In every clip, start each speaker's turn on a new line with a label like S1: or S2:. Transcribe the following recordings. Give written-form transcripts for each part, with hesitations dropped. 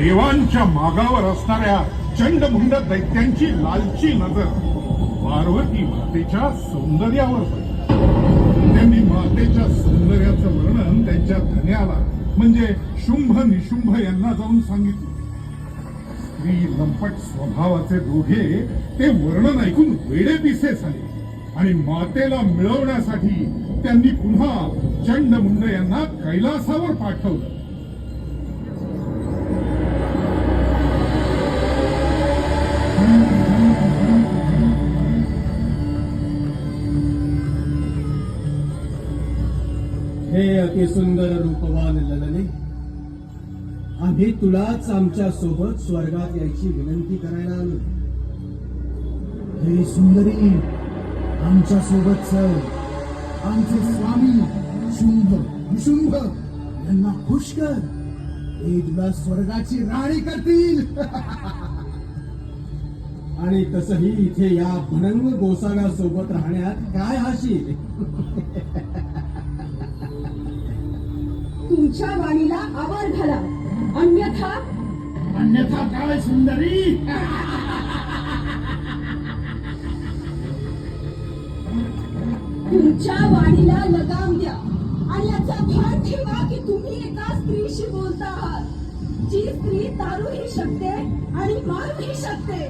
S1: देवांच्या मागावर असणाऱ्या चंडमुंड दैत्यांची लालची नजर पार्वती मातेच्या सौंदर्यावर पडली. त्यांनी मातेच्या सौंदर्याचं वर्णन त्यांच्या धन्याला म्हणजे शुंभ निशुंभ यांना जाऊन सांगितलं. स्त्री लंपट स्वभावाचे दोघे ते वर्णन ऐकून वेडेपिसे झाले आणि मातेला मिळवण्यासाठी त्यांनी पुन्हा चंडमुंड यांना कैलासावर पाठवलं.
S2: हे अतिसुंदर रूपवान ललने, आम्ही तुलाच आमच्या सोबत स्वर्गात यायची विनंती करायला आलो.
S3: हे सुंदरी, आमच्या सोबत चल. आमचे स्वामी शुंभ निशुंभ यांना खुश कर. हे तुला स्वर्गाची राणी करतील.
S2: आणि तसही इथे या भनंग गोसाव्या सोबत राहण्यात काय हाशी.
S4: तुमच्या वाणीला आवर घाला, अन्यथा
S3: अन्यथा काय सुंदरी?
S4: तुमच्या वाणीला लगाम द्या आणि याचा भान ठेवा की तुम्ही एका स्त्रीशी बोलता आहात, जी स्त्री तारूही शकते आणि मारूही शकते.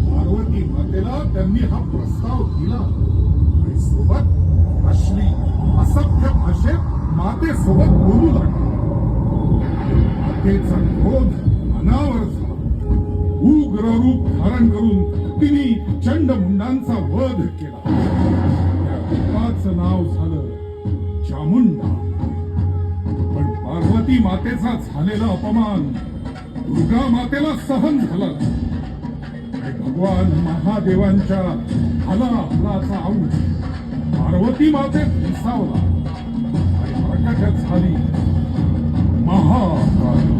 S1: पार्वती मातेला त्यांनी हा प्रस्ताव दिला आणि सोबत अश्ली असभ्य भाषेत मातेसोबत बोलू लागले. मातेचा क्रोध अनावर झाला. उग्र रूप धारण करून तिने चंडमुंडांचा वध केला. त्या रूपाचं नाव झालं चामुंडा. पण पार्वती मातेचा झालेला अपमान दुर्गा मातेला सहन झाला. भगवान महादेवांच्या हलाहलाचा आऊट पार्वती मातेत विसावला आणि प्रकट झाली महाकाली.